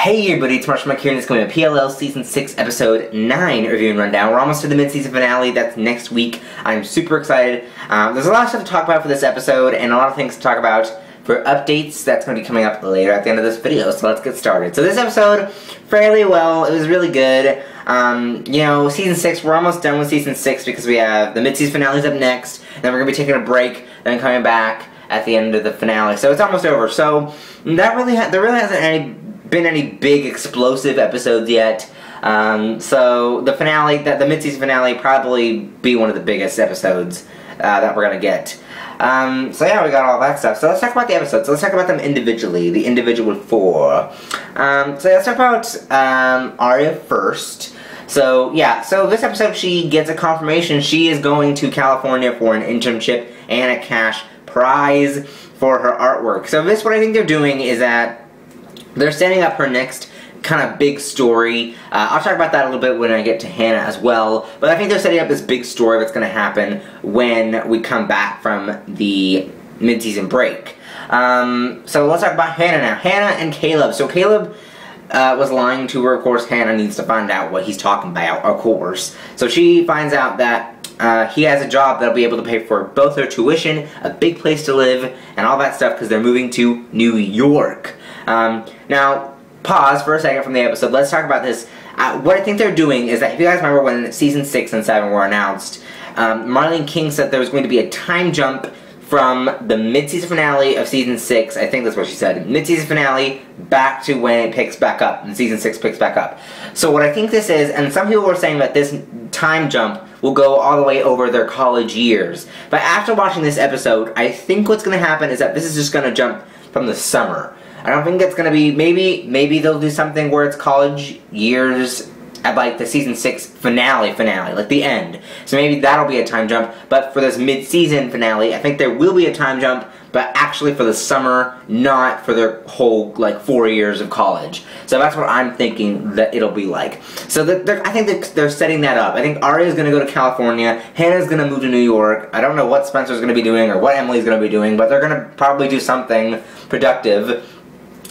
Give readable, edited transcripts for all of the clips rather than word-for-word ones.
Hey everybody, it's Marshall here, and it's going to PLL Season 6, Episode 9 review and rundown. We're almost to the mid-season finale. That's next week. I'm super excited. There's a lot of stuff to talk about for this episode, and a lot of things to talk about for updates. That's going to be coming up later at the end of this video, so let's get started. So this episode, fairly well. It was really good. You know, Season 6, we're almost done with Season 6 because we have the mid-season finales up next, then we're going to be taking a break, then coming back at the end of the finale. So it's almost over. So that there really hasn't been any big explosive episodes yet. So the finale, the mid-season finale, probably be one of the biggest episodes that we're gonna get. So yeah, we got all that stuff. So let's talk about the episodes. So let's talk about them individually, the individual four. So let's talk about Aria first. So yeah, so this episode she gets a confirmation she is going to California for an internship and a cash prize for her artwork. So this, what I think they're doing is that they're setting up her next kind of big story. I'll talk about that a little bit when I get to Hanna as well. But I think they're setting up this big story that's going to happen when we come back from the mid-season break. So let's talk about Hanna now. Hanna and Caleb. So Caleb was lying to her. Of course, Hanna needs to find out what he's talking about, of course. So she finds out that he has a job that'll be able to pay for both her tuition, a big place to live, and all that stuff because they're moving to New York. Now, pause for a second from the episode. Let's talk about this. What I think they're doing is that, if you guys remember when Season 6 and 7 were announced, Marlene King said there was going to be a time jump from the mid-season finale of Season 6, I think that's what she said, mid-season finale, back to when it picks back up, and Season 6 picks back up. So what I think this is, and some people were saying that this time jump will go all the way over their college years. But after watching this episode, I think what's going to happen is that this is just going to jump from the summer. I don't think it's going to be, maybe they'll do something where it's college years at like the Season 6 finale, like the end. So maybe that'll be a time jump, but for this mid-season finale, I think there will be a time jump, but actually for the summer, not for their whole, like, 4 years of college. So that's what I'm thinking that it'll be like. So I think they're setting that up. I think Aria's going to go to California, Hannah's going to move to New York. I don't know what Spencer's going to be doing or what Emily's going to be doing, but they're going to probably do something productive.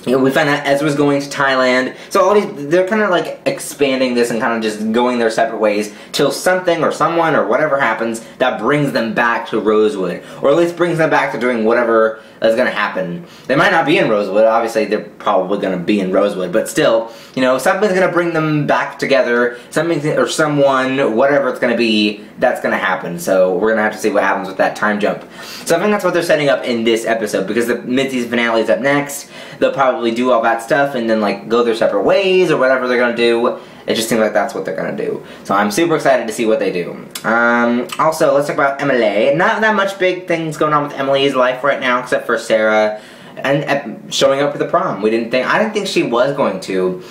You know, we found out Ezra's going to Thailand. So all these, they're kind of like expanding this and kind of just going their separate ways till something or someone or whatever happens that brings them back to Rosewood. Or at least brings them back to doing whatever is going to happen. They might not be in Rosewood. Obviously, they're probably going to be in Rosewood. But still, you know, something's going to bring them back together. Something or someone, whatever it's going to be, that's going to happen. So we're going to have to see what happens with that time jump. So I think that's what they're setting up in this episode. Because the mid-season finale is up next. They'll probably do all that stuff and then like go their separate ways or whatever they're going to do. It just seems like that's what they're going to do. So I'm super excited to see what they do. Also, let's talk about Emily. Not that much big things going on with Emily's life right now, except for Sarah and showing up for the prom. I didn't think she was going to,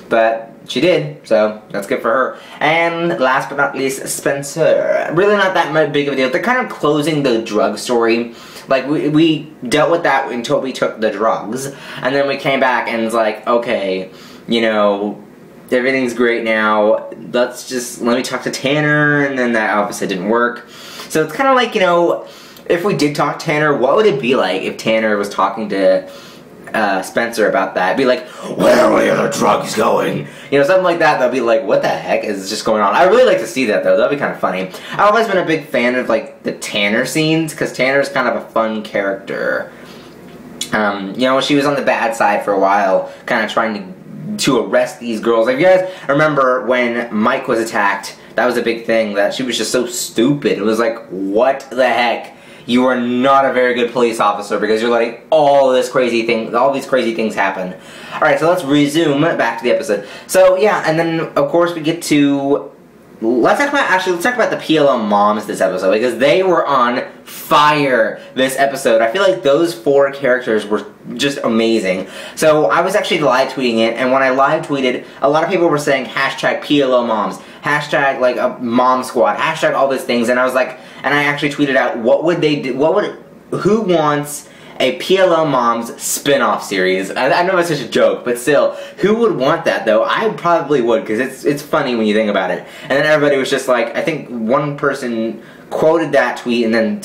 but she did, so that's good for her. And last but not least, Spencer. Really not that much big of a deal. They're kind of closing the drug story. Like, we dealt with that until we took the drugs. And then we came back and it's like, okay, you know, everything's great now. Let me talk to Tanner. And then that obviously didn't work. So it's kind of like, you know, if we did talk to Tanner, what would it be like if Tanner was talking to Spencer about that? It'd be like, where are the drugs going? You know, something like that. That'd be like, what the heck is just going on? I really like to see that, though. That'd be kind of funny. I've always been a big fan of, like, the Tanner scenes, because Tanner's kind of a fun character. You know, she was on the bad side for a while, kind of trying to arrest these girls. Like, if you guys remember when Mike was attacked, that was a big thing, that she was just so stupid. It was like, what the heck? You are not a very good police officer because you're letting all these crazy things happen. Alright, so let's resume back to the episode. So, yeah, and then, of course, we get to... Let's talk about the PLL moms this episode, because they were on fire this episode. I feel like those four characters were just amazing. So, I was actually live tweeting it, and when I live tweeted, a lot of people were saying hashtag PLL moms, hashtag, like, a mom squad, hashtag all these things, and I was like... And I actually tweeted out, what would they do, who wants a PLL Moms spin-off series? I know it's such a joke, but still, who would want that, though? I probably would, because it's funny when you think about it. And then everybody was just like, I think one person quoted that tweet and then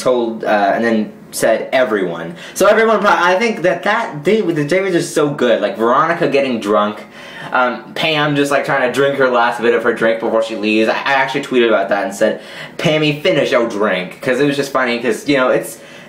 said everyone. So everyone, I think that day with the day was just so good. Like Veronica getting drunk, Pam just like trying to drink her last bit of her drink before she leaves. I actually tweeted about that and said, Pammy, finish your drink, because it was just funny. Because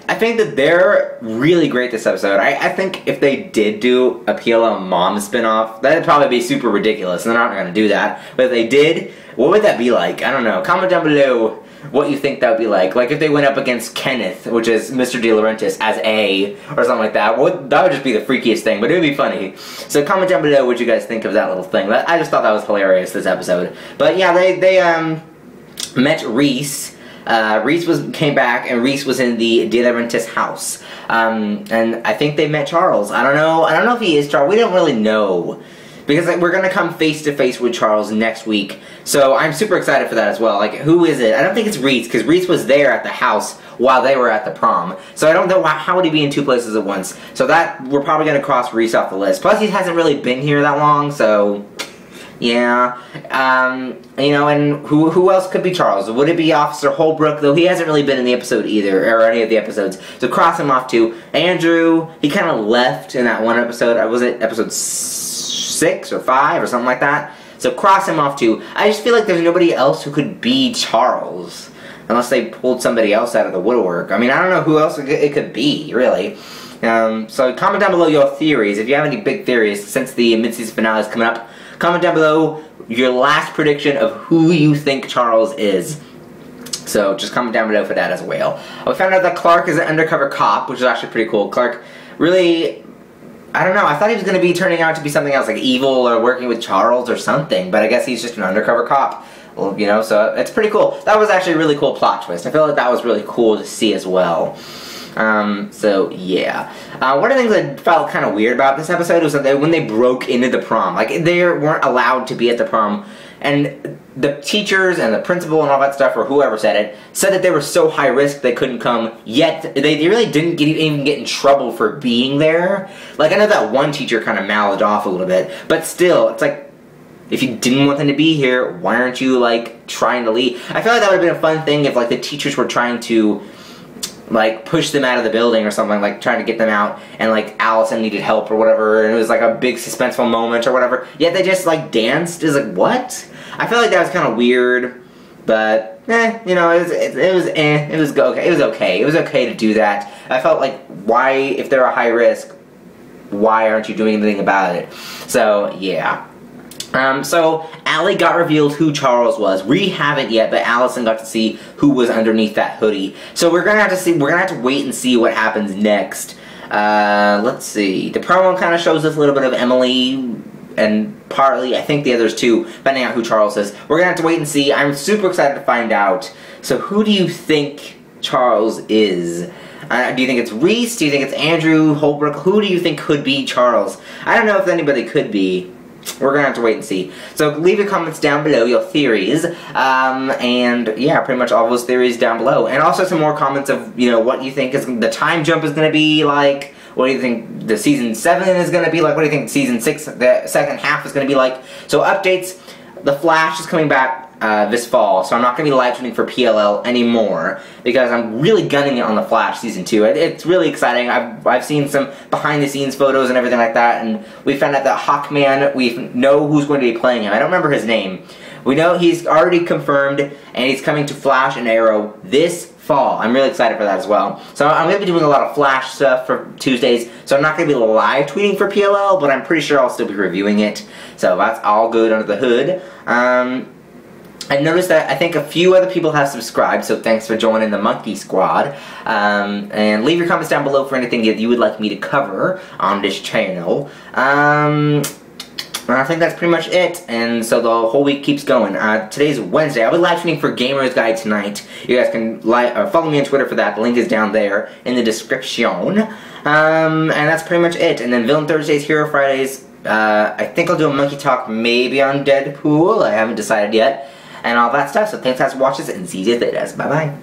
I think that they're really great this episode. I think if they did do a PLL Mom spinoff, that'd probably be super ridiculous, and they're not going to do that. But if they did, what would that be like? I don't know. Comment down below what you think that would be like. Like if they went up against Kenneth, which is Mr. De Laurentiis, as A, or something like that. That would just be the freakiest thing, but it would be funny. So comment down below what you guys think of that little thing. I just thought that was hilarious, this episode. But yeah, they met Reese. Reese came back, and Reese was in the De Laurentiis house. And I think they met Charles. I don't know if he is Charles. We don't really know. Because we're going to come face-to-face with Charles next week. So I'm super excited for that as well. Like, who is it? I don't think it's Reese, because Reese was there at the house while they were at the prom. So I don't know, how would he be in two places at once? So we're probably going to cross Reese off the list. Plus, he hasn't really been here that long, so yeah. And who else could be Charles? Would it be Officer Holbrook? Though he hasn't really been in the episode either, or any of the episodes. So cross him off too. Andrew, he kind of left in that one episode. Was it episode 6 or 5 or something like that? So cross him off too. I just feel like there's nobody else who could be Charles, unless they pulled somebody else out of the woodwork. I mean, I don't know who else it could be, really. So comment down below your theories. If you have any big theories, since the mid-season finale is coming up, comment down below your last prediction of who you think Charles is. So just comment down below for that as well. We found out that Clark is an undercover cop, which is actually pretty cool. Clark really, I don't know, I thought he was going to be turning out to be something else, like evil or working with Charles or something, but I guess he's just an undercover cop. Well, so it's pretty cool. That was actually a really cool plot twist. I feel like that was really cool to see as well. So yeah. One of the things that felt kind of weird about this episode was that when they broke into the prom, like they weren't allowed to be at the prom, and the teachers and the principal and all that stuff, or whoever said that they were so high risk they couldn't come, yet they really didn't even get in trouble for being there. Like, I know that one teacher kind of mouthed off a little bit, but still, it's like, if you didn't want them to be here, why aren't you, like, trying to leave? I feel like that would have been a fun thing if, like, the teachers were trying to, like, push them out of the building or something, like, trying to get them out, and, like, Alison needed help or whatever, and it was, like, a big suspenseful moment or whatever, yet they just, like, danced. It's like, what? I feel like that was kind of weird, but, it was okay. It was okay. It was okay to do that. I felt like, why, if they're a high risk, why aren't you doing anything about it? So, yeah. So Allie got revealed who Charles was. We haven't yet, but Alison got to see who was underneath that hoodie. So we're gonna have to wait and see what happens next. Let's see. The promo kind of shows us a little bit of Emily, and partly, I think the others too, finding out who Charles is. We're gonna have to wait and see. I'm super excited to find out. So who do you think Charles is? Do you think it's Reese? Do you think it's Andrew, Holbrook? Who do you think could be Charles? I don't know if anybody could be. We're gonna have to wait and see. So leave your comments down below, your theories, and yeah, pretty much all those theories down below. And also some more comments of, what you think the time jump is gonna be like. What do you think the season 7 is gonna be like? What do you think season 6, the second half, is gonna be like? So updates, The Flash is coming back this fall, so I'm not going to be live tweeting for PLL anymore, because I'm really gunning it on The Flash Season 2. It's really exciting. I've seen some behind-the-scenes photos and everything like that, and we found out that Hawkman, we know who's going to be playing him. I don't remember his name. We know he's already confirmed, and he's coming to Flash and Arrow this fall. I'm really excited for that as well. So I'm going to be doing a lot of Flash stuff for Tuesdays, so I'm not going to be live tweeting for PLL, but I'm pretty sure I'll still be reviewing it. So that's all good under the hood. I noticed that I think a few other people have subscribed, so thanks for joining the Monkey Squad. And leave your comments down below for anything that you would like me to cover on this channel. I think that's pretty much it, and so the whole week keeps going. Today's Wednesday. I'll be live streaming for Gamer's Guide tonight. You guys can follow me on Twitter for that. The link is down there in the description. And that's pretty much it. And then Villain Thursdays, Hero Fridays. I think I'll do a Monkey Talk maybe on Deadpool. I haven't decided yet. And all that stuff. So thanks guys for watching, and see you later. Bye bye.